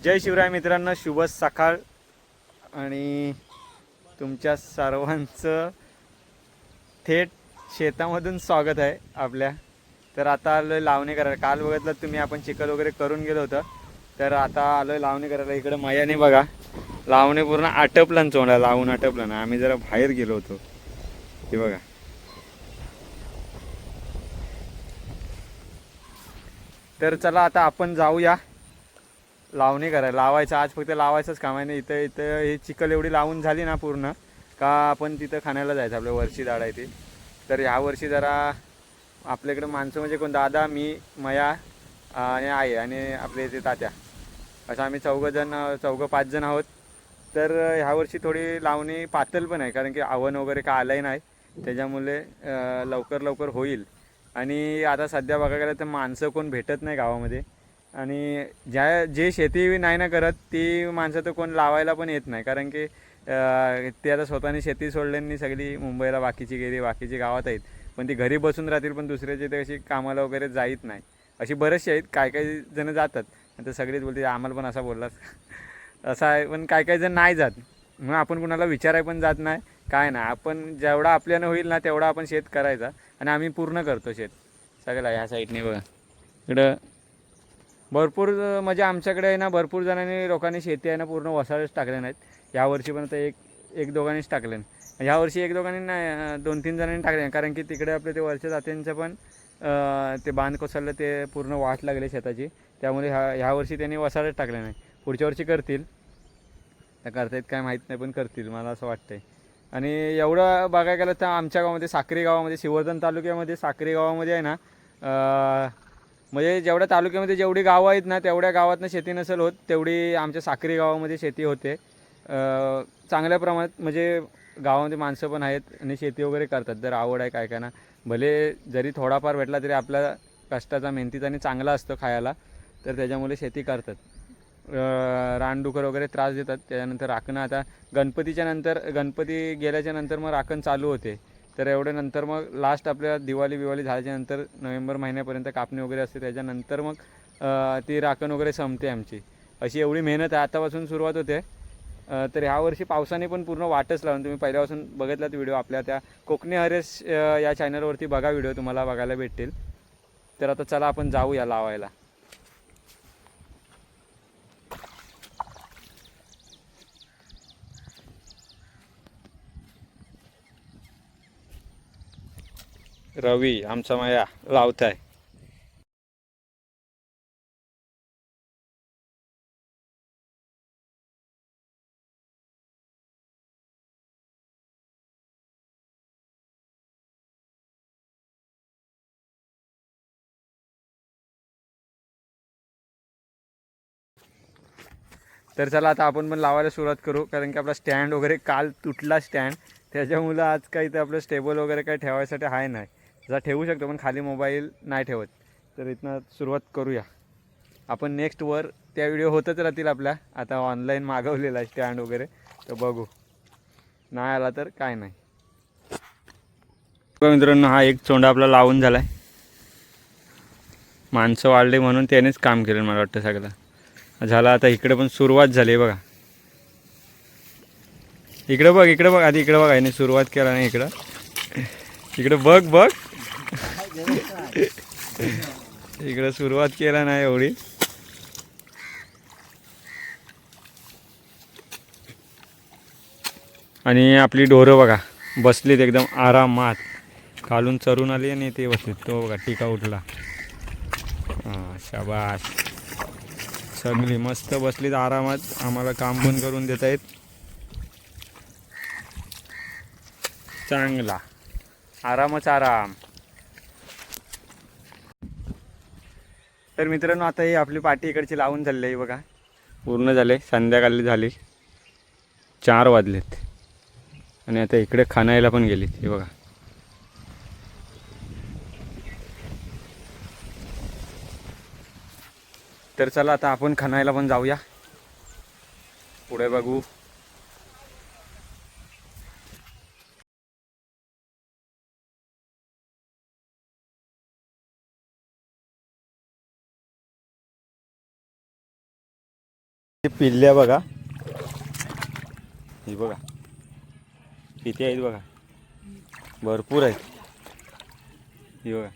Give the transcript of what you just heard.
जय शिवराय मित्रांनो, शुभ सकाळ आणि तुमच्या सर्वांचं थेट शेतामधून स्वागत आहे आपल्या. तर आता आलोय लावणी करायला. काल बघितलं तुम्ही आपण चिखल वगैरे करून गेलो होतं, तर आता आलोय लावणी करायला. इकडे मायाने बघा लावणी पूर्ण आटपलं, चोंडा लावून आटपलं ना. आम्ही जरा बाहेर गेलो होतो, हे बघा. तर चला आता आपण जाऊया लावणी करायला. लावायचं आज फक्त लावायचंच काम आहे ना. इथं इथं ही चिखल एवढी लावून झाली ना पूर्ण का आपण तिथं खाण्याला जायचं. आपल्या वर्षी झाड आहे ती. तर ह्या वर्षी जरा आपल्याकडे माणसं म्हणजे कोण, दादा, मी, मया आणि आई आणि आपले ते तात्या, असं आम्ही चौघं 5 जण आहोत. तर ह्या वर्षी थोडी लावणी पातळ पण आहे, कारण की आव्हान वगैरे का आलंही नाही, त्याच्यामुळे लवकर लवकर होईल. आणि आता सध्या बघायला गेलं तर माणसं कोण भेटत नाही गावामध्ये. आणि जे शेती नाही ना करत ती माणसं तर कोण लावायला पण येत नाही, कारण की ते आता स्वतःने शेती सोडल्यांनी सगळी मुंबईला बाकीची गेली, बाकीची गावात आहेत. पण ती घरी बसून राहतील, पण दुसऱ्याचे ते अशी कामाला वगैरे जाईत नाही. अशी बरेचशी आहेत, काय काही जण जातात. आता सगळीच बोलते आम्हाला पण असा बोललास असं आहे. पण काय काही जण नाही जात, मग आपण कुणाला विचारायला पण जात नाही, काय नाही. आपण जेवढा आपल्यानं होईल ना तेवढा आपण शेत करायचा, आणि आम्ही पूर्ण करतो शेत सगळं. ह्या साईडने बघा इकडं भरपूर म्हणजे आमच्याकडे आहे ना, भरपूर जणांनी लोकांनी शेती आहे ना पूर्ण वसाळच टाकले नाहीत. यावर्षी पण आता एक दोघांनीच टाकले. ह्या वर्षी एक दोघांनी नाही, 2-3 जणांनी टाकले, कारण की तिकडे आपले ते वरच्या जात्यांचं पण ते बांध कोसळलं, ते पूर्ण वाट लागली शेताची. त्यामुळे ह्या वर्षी त्यांनी वसाळच टाकले नाही. पुढच्या वर्षी करतील, त्या करतायत काय माहीत नाही, पण करतील मला असं वाटतंय. आणि एवढं बघायला गेलं तर आमच्या गावामध्ये, साक्री गावामध्ये, श्रीवर्धन तालुक्यामध्ये साक्री गावामध्ये आहे ना, म्हणजे जेवढ्या तालुक्यामध्ये जेवढी गावं आहेत ना तेवढ्या गावातनं शेती नसेल होत, तेवढी आमच्या साक्री गावामध्ये शेती होते चांगल्या प्रमाणात. म्हणजे गावामध्ये माणसं पण आहेत आणि शेती वगैरे करतात. जर आवड आहे काय काय ना, भले जरी थोडाफार भेटला तरी आपल्या कष्टाचा, मेहनतीचा आणि चांगला असतो खायला, तर त्याच्यामुळे शेती करतात. रानडुकर वगैरे त्रास देतात. त्याच्यानंतर राखणं, आता गणपतीच्या नंतर, गणपती गेल्याच्या नंतर मग राखण चालू होते. तर एवढ्यानंतर मग लास्ट आपल्या दिवाळी झाल्याच्यानंतर नोव्हेंबर महिन्यापर्यंत कापणी वगैरे असते. त्याच्यानंतर मग ती राखण वगैरे संपते आमची. अशी एवढी मेहनत आहे, आतापासून सुरुवात होते. तर ह्या वर्षी पावसाने पण पूर्ण वाटच लावून, तुम्ही पहिल्यापासून बघितलात व्हिडिओ आपल्या त्या कोकणी हरेस या चॅनलवरती बघा, व्हिडिओ तुम्हाला बघायला भेटतील. तर आता चला आपण जाऊया लावायला. रवी आमचा माया लावताय. तर चला आता आपण पण लावायला सुरुवात करू, कारण की आपला स्टँड वगैरे काल तुटला स्टँड, त्याच्यामुळं आज काही ते आपलं स्टेबल वगैरे काही ठेवायसाठी आहे नाही. जरा ठेवू शकतो पण खाली मोबाईल नाही ठेवत. तर इथनं सुरुवात करूया आपण. नेक्स्ट वर त्या व्हिडिओ होतच राहतील आपल्या. आता ऑनलाईन मागवलेला आहे स्टँड वगैरे, तर बघू, नाही आला तर काय नाही. मित्रांनो, हा एक चोंडा आपला लावून झाला आहे. माणसं वाढले म्हणून त्यानेच काम केलं मला वाटतं सगळं झालं. आता इकडे पण सुरुवात झाली बघा. इकडे बघ, इकडे बघ, आधी इकडे बघ. याने सुरुवात केला नाही, इकडं इकडे बघ बघ. इकडे सुरुवात केला नाही एवढी. आणि आपली ढोरं बघा बसलीत एकदम आरामात. खालून चरून आली आणि ते बसलीत. तो बघा टिका उठला. हां, शाबास. सगळी मस्त बसलीत आरामात, आम्हाला काम पण करून देत आहेत. चांगला आरामच आराम. तर मित्रांनो, आता ही आपली पाठी इकडची लावून झालेली आहे बघा, पूर्ण झाले. संध्याकाळी झाली, 4 वाजलेत. आणि आता इकडे खानायला पण गेली, हे बघा. तर चला आता आपण खानायला पण जाऊया, पुढे बघू. पिल्ल्या बघा, ही बघा किती आहेत बघा, भरपूर आहेत. ही बघा